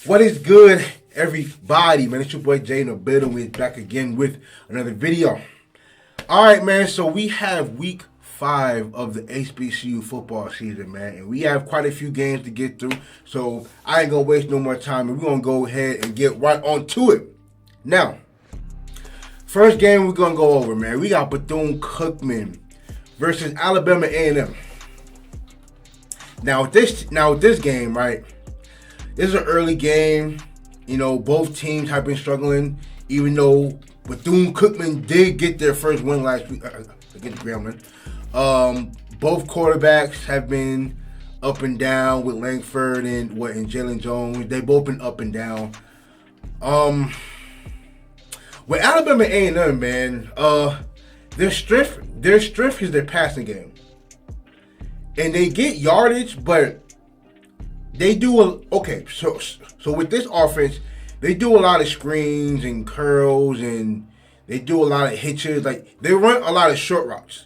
What is good, everybody? Man, it's your boy Jay in the building. We're back again with another video. All right, man. So we have week 5 of the HBCU football season, man, and we have quite a few games to get through. So I ain't gonna waste no more time, and we're gonna go ahead and get right on to it. Now, first game we're gonna go over, man. We got Bethune-Cookman versus Alabama A&M. Now with this game, right? This is an early game. You know, both teams have been struggling, even though Bethune-Cookman did get their first win last week against Grambling. Both quarterbacks have been up and down with Langford and Jalen Jones. They've both been up and down. With Alabama A&M, man, their strength is their passing game, and they get yardage, but they do So with this offense, they do a lot of screens and curls, and they do a lot of hitches. Like, they run a lot of short routes,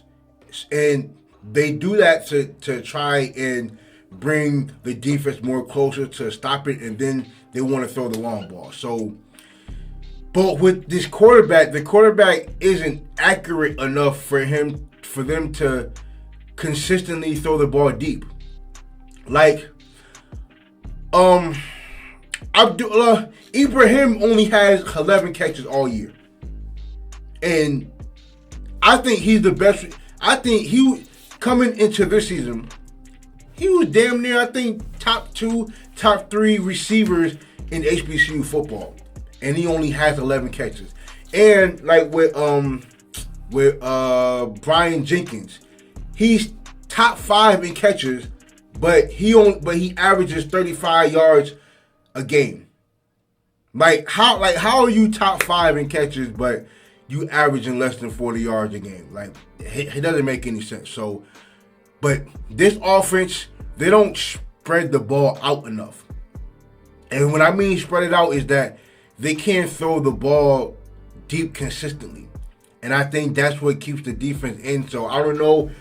and they do that to try and bring the defense more closer to stop it, and then they want to throw the long ball. So, but with this quarterback, the quarterback isn't accurate enough for them to consistently throw the ball deep. Like, Ibrahim only has 11 catches all year, and I think he's the best. I think coming into this season, he was damn near, I think, top 2, top 3 receivers in HBCU football, and he only has 11 catches. And like with Brian Jenkins, he's top 5 in catches, but he averages 35 yards a game. How are you top 5 in catches, but you averaging less than 40 yards a game? Like, it doesn't make any sense. So, but this offense, they don't spread the ball out enough. And when I mean spread it out, is that they can't throw the ball deep consistently. And I think that's what keeps the defense in. So I don't know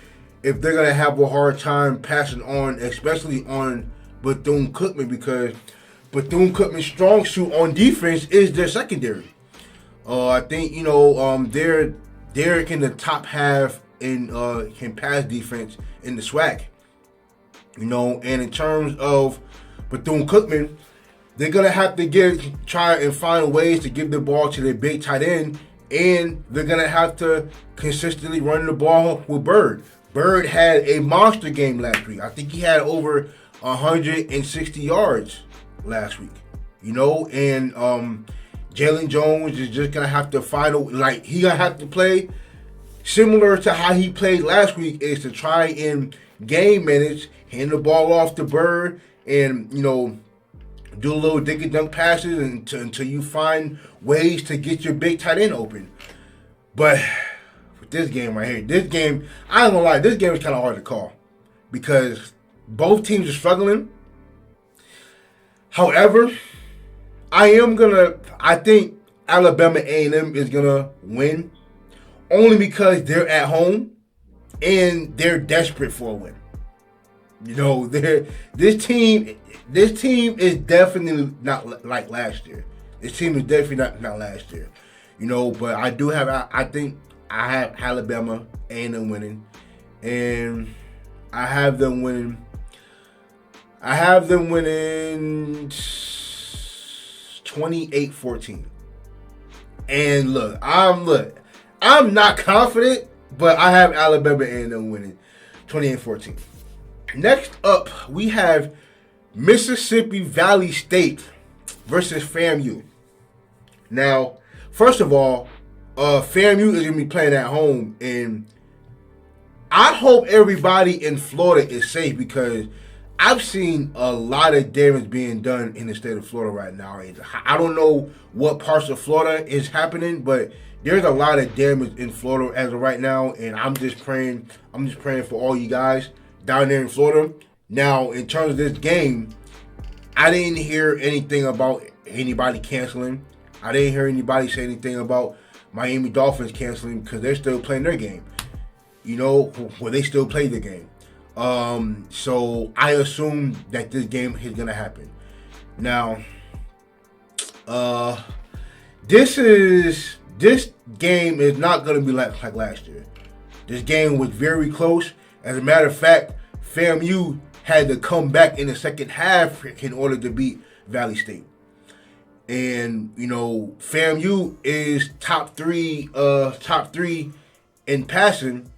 if they're going to have a hard time passing on, especially on Bethune-Cookman, because Bethune-Cookman's strong suit on defense is their secondary. I think, they're in the top half in pass defense in the SWAC. And in terms of Bethune-Cookman, they're going to have to try and find ways to give the ball to their big tight end, and they're going to have to consistently run the ball with Bird. Bird had a monster game last week. I think he had over 160 yards last week. And Jalen Jones is just gonna have to he's gonna have to play similar to how he played last week, is to try and gain minutes, hand the ball off to Bird, and do a little dig and dunk passes until you find ways to get your big tight end open. But this game right here, I ain't gonna lie, this game is kind of hard to call because both teams are struggling. However, I think Alabama A&M is gonna win, only because they're at home and they're desperate for a win. This team is definitely not like last year. This team is definitely not last year. But I think I have Alabama A&M winning, and I have them winning 28-14. And look, I'm not confident, but I have Alabama A&M winning 28-14. Next up, we have Mississippi Valley State versus FAMU. Now, first of all, FAMU is going to be playing at home, and I hope everybody in Florida is safe, because I've seen a lot of damage being done in the state of Florida right now. I don't know what parts of Florida is happening, but there's a lot of damage in Florida as of right now, and I'm just praying for all you guys down there in Florida. Now, in terms of this game, I didn't hear anything about anybody canceling. I didn't hear anybody say anything about Miami Dolphins canceling, because they're still playing their game. They still play the game. So I assume that this game is going to happen. Now, Uh, this game is not going to be like last year. This game was very close. As a matter of fact, FAMU had to come back in the second half in order to beat Valley State. And FAMU is top three in passing,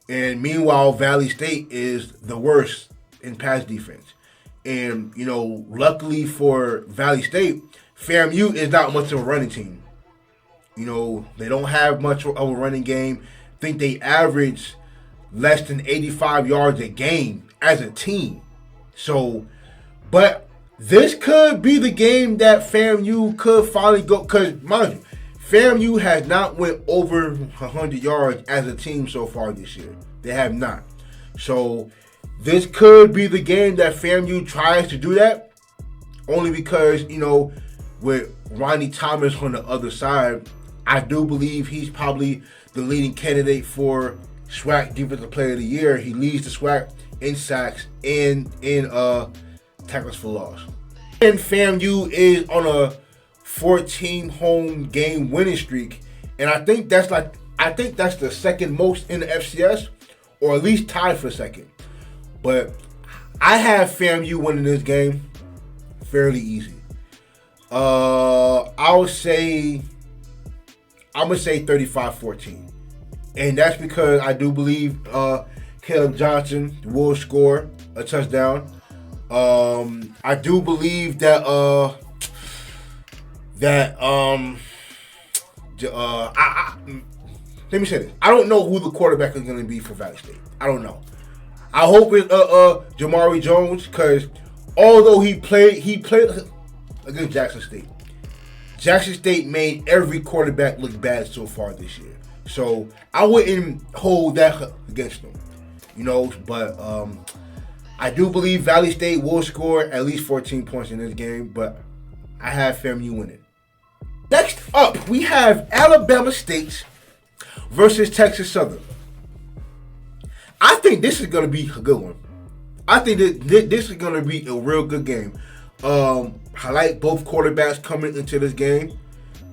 and meanwhile Valley State is the worst in pass defense. And luckily for Valley State, FAMU is not much of a running team. They don't have much of a running game. I think they average less than 85 yards a game as a team. So, but this could be the game that FAMU could finally go. Because, mind you, FAMU has not went over 100 yards as a team so far this year. They have not. So, this could be the game that FAMU tries to do that. Only because, with Ronnie Thomas on the other side, I do believe he's probably the leading candidate for SWAC Defensive Player of the Year. He leads the SWAC in sacks and in tackles for loss. And FAMU is on a 14 home game winning streak, and I think that's the second most in the FCS, or at least tied for second. But I have FAMU winning this game fairly easy. I'm gonna say 35-14. And that's because I do believe Caleb Johnson will score a touchdown. I do believe that let me say this. I don't know who the quarterback is going to be for Valley State. I don't know. I hope it's Jamari Jones, because although he played against Jackson State. Jackson State made every quarterback look bad so far this year. So I wouldn't hold that against them, but I do believe Valley State will score at least 14 points in this game, but I have FAMU winning. Next up, we have Alabama State versus Texas Southern. I think this is going to be a good one. I think that this is going to be a real good game. I like both quarterbacks coming into this game.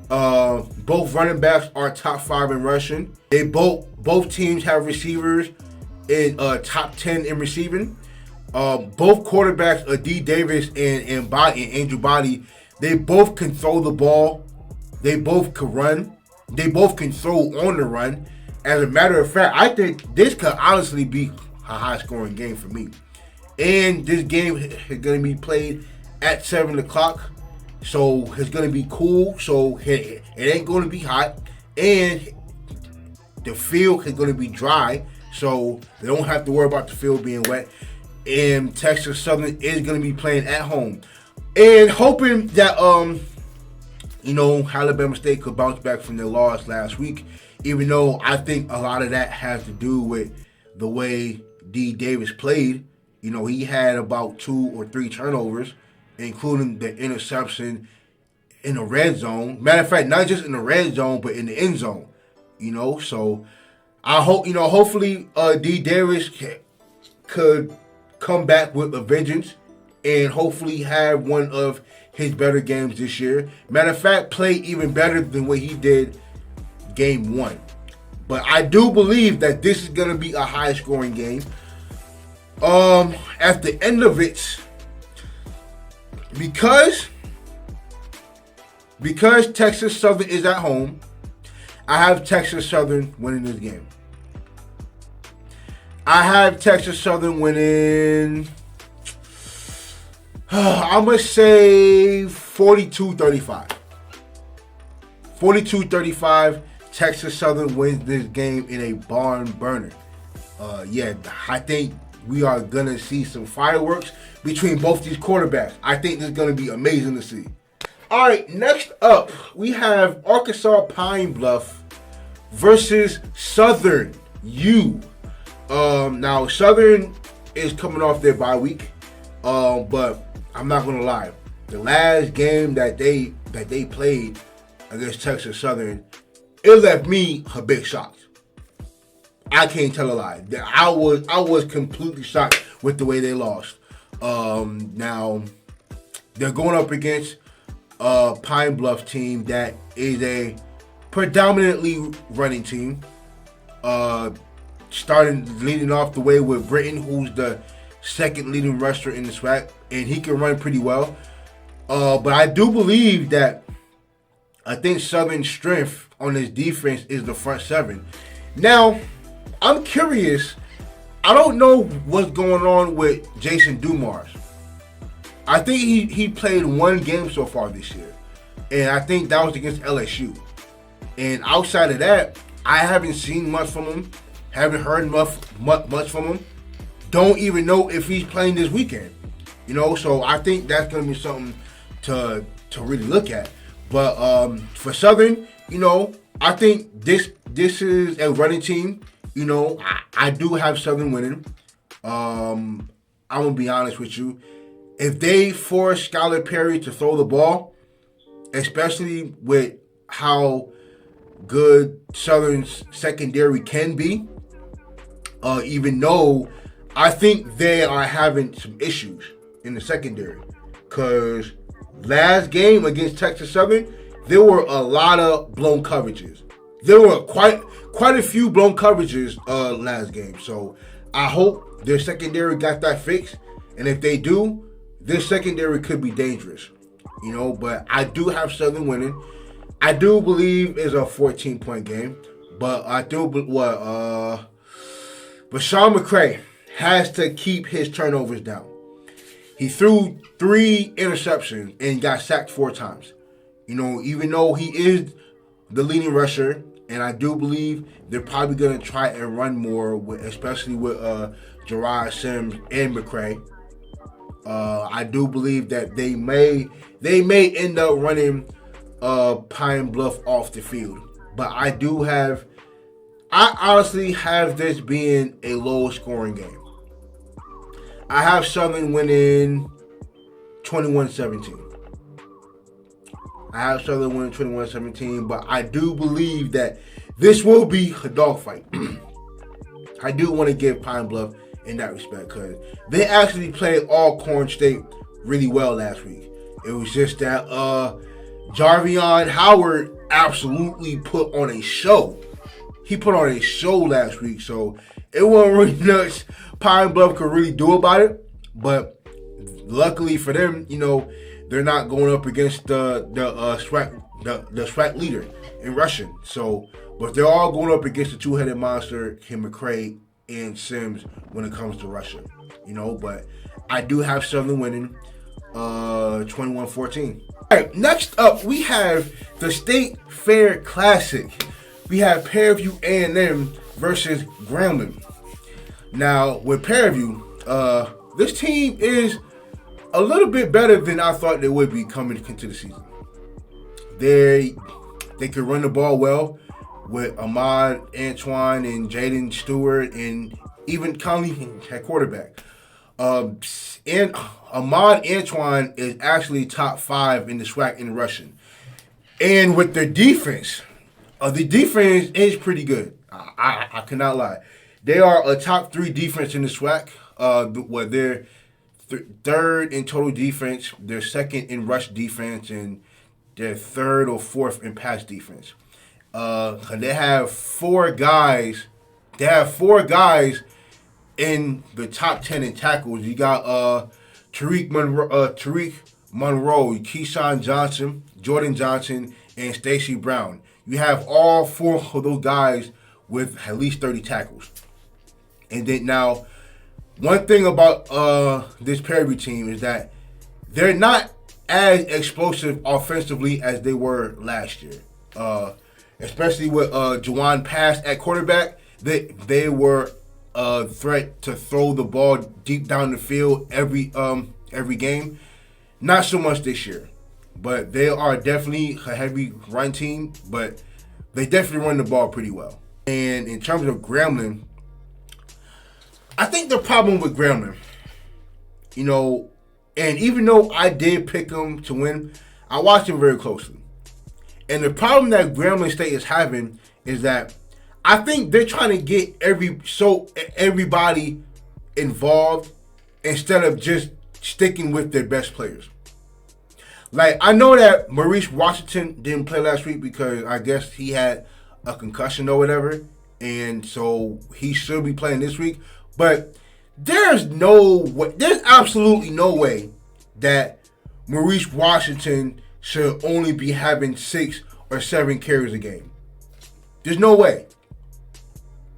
Both running backs are top 5 in rushing. They both teams have receivers in top 10 in receiving. Both quarterbacks, D. Davis and Andrew Body, they both can throw the ball. They both can run. They both can throw on the run. As a matter of fact, I think this could honestly be a high-scoring game for me. And this game is going to be played at 7 o'clock. So it's going to be cool. So it ain't going to be hot. And the field is going to be dry. So they don't have to worry about the field being wet. And Texas Southern is going to be playing at home. And hoping that, Alabama State could bounce back from their loss last week. Even though I think a lot of that has to do with the way D. Davis played. He had about 2 or 3 turnovers, including the interception in the red zone. Matter of fact, not just in the red zone, but in the end zone. So I hope, hopefully D. Davis could come back with a vengeance and hopefully have one of his better games this year. Matter of fact, play even better than what he did game 1. But I do believe that this is going to be a high-scoring game. At the end of it, because Texas Southern is at home, I have Texas Southern winning this game. I have Texas Southern winning, I'm going to say 42-35. 42-35, Texas Southern wins this game in a barn burner. I think we are going to see some fireworks between both these quarterbacks. I think this is going to be amazing to see. All right, next up, we have Arkansas Pine Bluff versus Southern U. Now, Southern is coming off their bye week, but I'm not going to lie. The last game that they played against Texas Southern, it left me a big shock. I can't tell a lie. I was completely shocked with the way they lost. Now they're going up against Pine Bluff team that is a predominantly running team. Starting leading off the way with Britton, who's the second leading rusher in the SWAC, and he can run pretty well. But I do believe that I think Southern's strength on his defense is the front seven. Now, I'm curious. I don't know what's going on with Jason Dumars. I think he played one game so far this year, and I think that was against LSU. And outside of that, I haven't seen much from him. Haven't heard much from him. Don't even know if he's playing this weekend. So I think that's going to be something to really look at. But for Southern, I think this is a running team. I do have Southern winning. I'm going to be honest with you. If they force Skylar Perry to throw the ball, especially with how good Southern's secondary can be, even though I think they are having some issues in the secondary. Because last game against Texas Southern, there were a lot of blown coverages. There were quite a few blown coverages last game. So I hope their secondary got that fixed. And if they do, their secondary could be dangerous. But I do have Southern winning. I do believe it's a 14-point game. But I do but Sean McCray has to keep his turnovers down. He threw 3 interceptions and got sacked 4 times. Even though he is the leading rusher, and I do believe they're probably going to try and run more, especially with Gerard Sims and McCray. I do believe that they may end up running Pine Bluff off the field. But I honestly have this being a low-scoring game. I have Southern winning 21-17. I have Southern winning 21-17, but I do believe that this will be a dogfight. I do want to give Pine Bluff in that respect because they actually played Alcorn State really well last week. It was just that Jarvion Howard absolutely put on a show. He put on a show last week, so it wasn't really much Pine Bluff could really do about it. But luckily for them, they're not going up against the SWAC leader in rushing. So, but they're all going up against the two-headed monster, Kim McCray and Sims, when it comes to rushing. But I do have Southern winning 21-14. All right, next up we have the State Fair Classic. We have Fairview A&M versus Grambling. Now, with Fairview, this team is a little bit better than I thought they would be coming into the season. They can run the ball well with Ahmad Antoine and Jaden Stewart and even Conley at quarterback. And Ahmad Antoine is actually top 5 in the SWAC in rushing. And with their defense, the defense is pretty good. I cannot lie. They are a top 3 defense in the SWAC. They're third in total defense. They're second in rush defense, and they're third or fourth in pass defense. They have 4 guys. They have 4 guys in the top 10 in tackles. You got Tariq Monroe, Keyshawn Johnson, Jordan Johnson, and Stacy Brown. You have all 4 of those guys with at least 30 tackles. And then now, one thing about this Fairview team is that they're not as explosive offensively as they were last year. Especially with Juwan Pass at quarterback, they were a threat to throw the ball deep down the field every game. Not so much this year, but they are definitely a heavy run team. But they definitely run the ball pretty well. And in terms of Grambling, I think the problem with Grambling, and even though I did pick them to win, I watched them very closely. And the problem that Grambling State is having is that I think they're trying to get everybody involved instead of just sticking with their best players. Like, I know that Maurice Washington didn't play last week because I guess he had a concussion or whatever, and so he should be playing this week. But there's absolutely no way that Maurice Washington should only be having 6 or 7 carries a game. There's no way.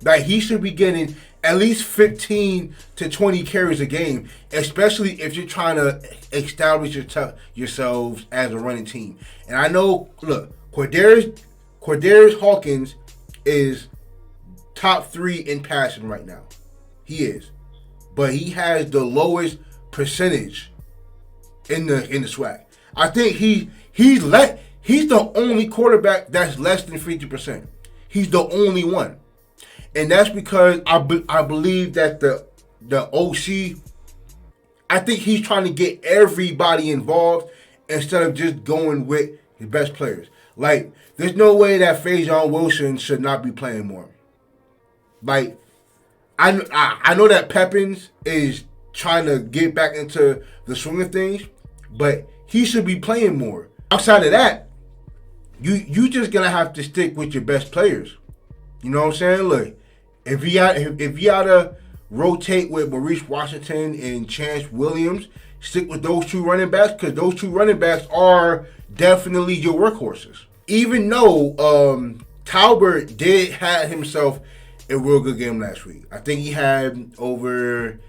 Like, he should be getting at least 15 to 20 carries a game, especially if you're trying to establish yourselves as a running team. And I know, look, Quadarius Hawkins is top 3 in passing right now. He is. But he has the lowest percentage in the SWAC. I think he's the only quarterback that's less than 50%. He's the only one. And that's because I believe that the OC, I think he's trying to get everybody involved instead of just going with his best players. Like, there's no way that Fajon Wilson should not be playing more. Like, I know that Pepins is trying to get back into the swing of things, but he should be playing more. Outside of that, you just gonna have to stick with your best players. You know what I'm saying? Look, if you gotta rotate with Maurice Washington and Chance Williams, stick with those 2 running backs, because those 2 running backs are definitely your workhorses. Even though Talbert did have himself a real good game last week. I think he had over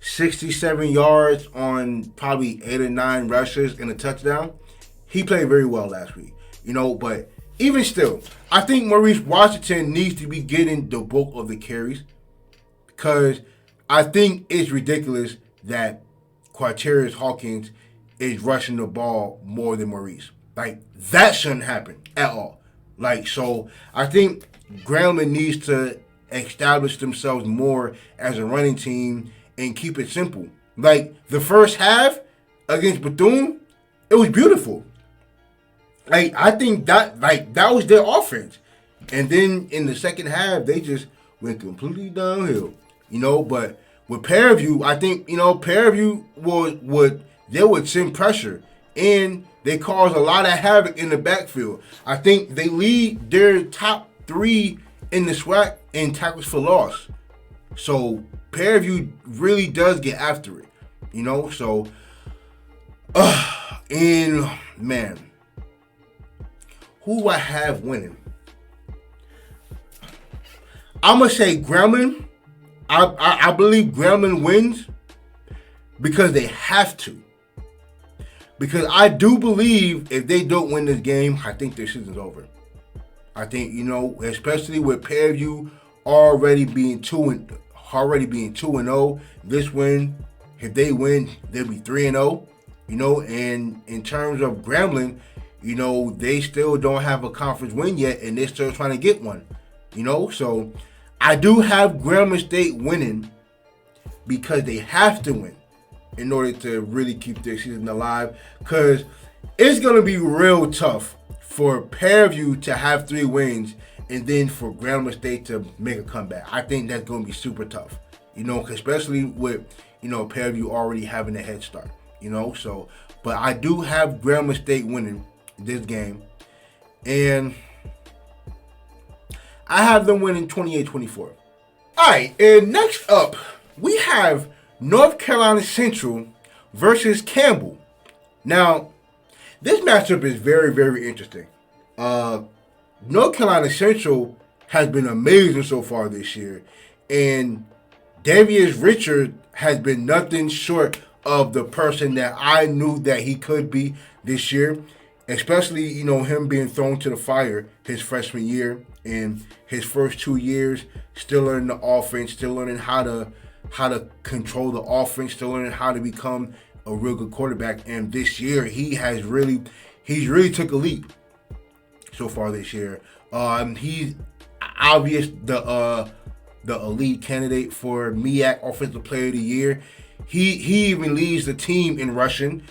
67 yards on probably 8 or 9 rushes and a touchdown. He played very well last week, but even still, I think Maurice Washington needs to be getting the bulk of the carries, because I think it's ridiculous that Quadarius Hawkins is rushing the ball more than Maurice. Like, that shouldn't happen at all. Like, so I think Grambling needs to establish themselves more as a running team and keep it simple. Like, the first half against Bethune, it was beautiful. Like, I think that was their offense. And then in the second half, they just went completely downhill. But with Fairview, I think, Fairview would send pressure, and they cause a lot of havoc in the backfield. I think they lead their top 3 in the SWAC in tackles for loss. So Fairview really does get after it, So, and man, who I have winning? I'm gonna say Grambling. I believe Grambling wins because they have to. Because I do believe if they don't win this game, I think their season's over. I think, especially with Fairview already being 2-0, this win, if they win, they'll be 3-0. And in terms of Grambling, they still don't have a conference win yet, and they're still trying to get one. So I do have Grambling State winning because they have to win in order to really keep their season alive, because it's going to be real tough for Fairview to have 3 wins and then for Grambling State to make a comeback. I think that's going to be super tough, especially with, Fairview already having a head start, So, but I do have Grambling State winning this game, and I have them winning 28-24. All right, and next up, we have North Carolina Central versus Campbell. Now, this matchup is very, very interesting. North Carolina Central has been amazing so far this year, and Davius Richard has been nothing short of the person that I knew that he could be this year, especially, him being thrown to the fire his freshman year and his first 2 years, still learning the offense, still learning how to control the offense, still learning how to become a real good quarterback. And this year, he's really took a leap so far this year. He's obvious the elite candidate for MEAC Offensive Player of the Year. He even leads the team in rushing.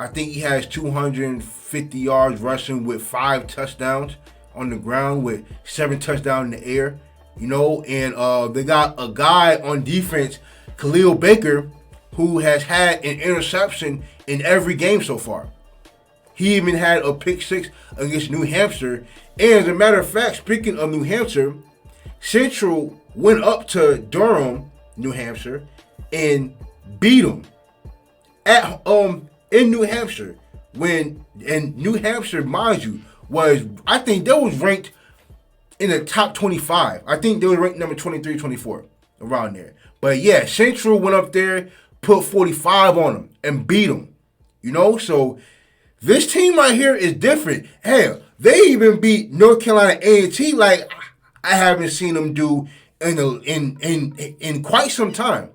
I think he has 250 yards rushing with 5 touchdowns on the ground with 7 touchdowns in the air. And they got a guy on defense, Khalil Baker, who has had an interception in every game so far. He even had a pick six against New Hampshire. And as a matter of fact, speaking of New Hampshire, Central went up to Durham, New Hampshire, and beat them at in New Hampshire. And New Hampshire, mind you, I think they was ranked in the top 25. I think they were ranked number 23, 24, around there. But yeah, Central went up there, put 45 on them, and beat them. So this team right here is different. Hell, they even beat North Carolina A&T like I haven't seen them do in quite some time.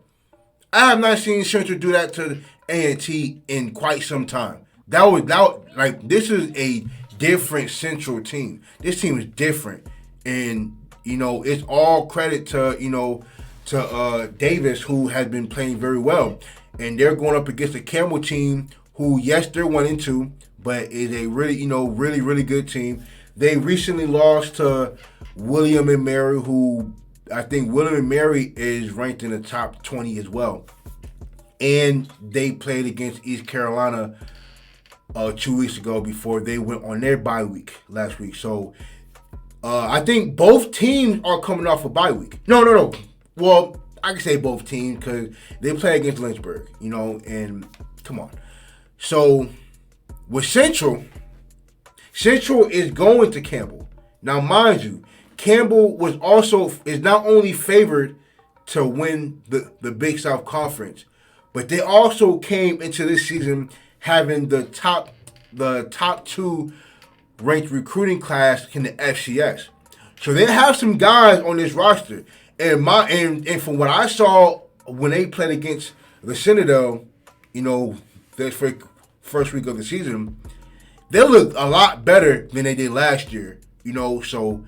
I have not seen Central do that to A&T in quite some time. This is a different Central team. This team is different, and it's all credit to Davis, who has been playing very well, and they're going up against the Campbell team, who yes they're 1-2, but is a really really good team. They recently lost to William and Mary, who I think William and Mary is ranked in the top 20 as well. And they played against East Carolina 2 weeks ago before they went on their bye week last week. So I think both teams are coming off a bye week. No. Well, I can say both teams because they play against Lynchburg, and come on. So with Central is going to Campbell. Now, mind you, Campbell is not only favored to win the Big South Conference, but they also came into this season having the top two ranked recruiting class in the FCS. So they have some guys on this roster. And from what I saw when they played against the Citadel, the first week of the season, they looked a lot better than they did last year. So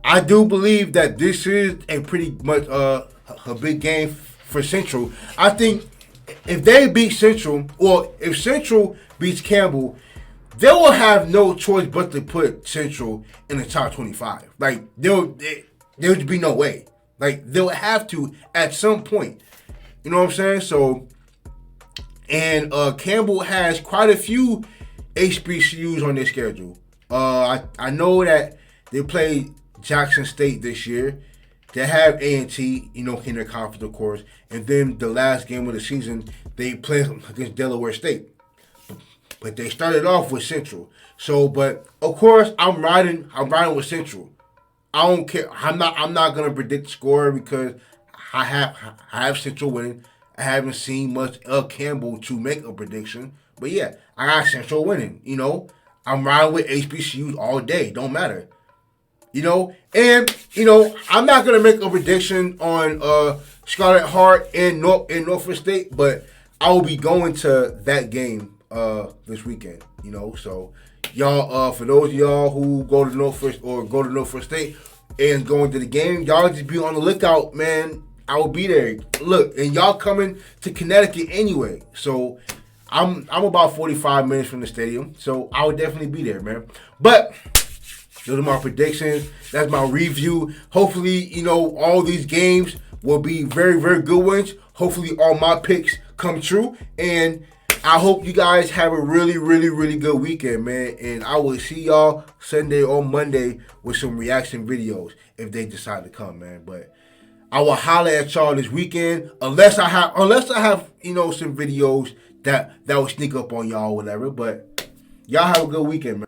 I do believe that this is a pretty much a big game for Central. I think if they beat Central, or if Central beats Campbell, they will have no choice but to put Central in the top 25. Like, there would be no way. Like, they'll have to at some point. You know what I'm saying? So, and Campbell has quite a few HBCUs on their schedule. I know that they played Jackson State this year. They have A&T, in their conference, of course. And then the last game of the season, they played against Delaware State. But they started off with Central. So, but of course, I'm riding with Central. I don't care. I'm not gonna predict the score because I have Central winning. I haven't seen much of Campbell to make a prediction. But yeah, I got Central winning. I'm riding with HBCUs all day. Don't matter. And I'm not gonna make a prediction on Scarlet Heart and Norfolk State, but I will be going to that game this weekend. So y'all, for those of y'all who go to Norfolk State and going to the game, y'all just be on the lookout, man. I will be there. Look, and y'all coming to Connecticut anyway, so I'm about 45 minutes from the stadium, so I would definitely be there, man. But those are my predictions. That's my review. Hopefully, all these games will be very, very good ones. Hopefully, all my picks come true. And I hope you guys have a really, really, really good weekend, man. And I will see y'all Sunday or Monday with some reaction videos if they decide to come, man. But I will holler at y'all this weekend unless I have some videos that will sneak up on y'all or whatever. But y'all have a good weekend, man.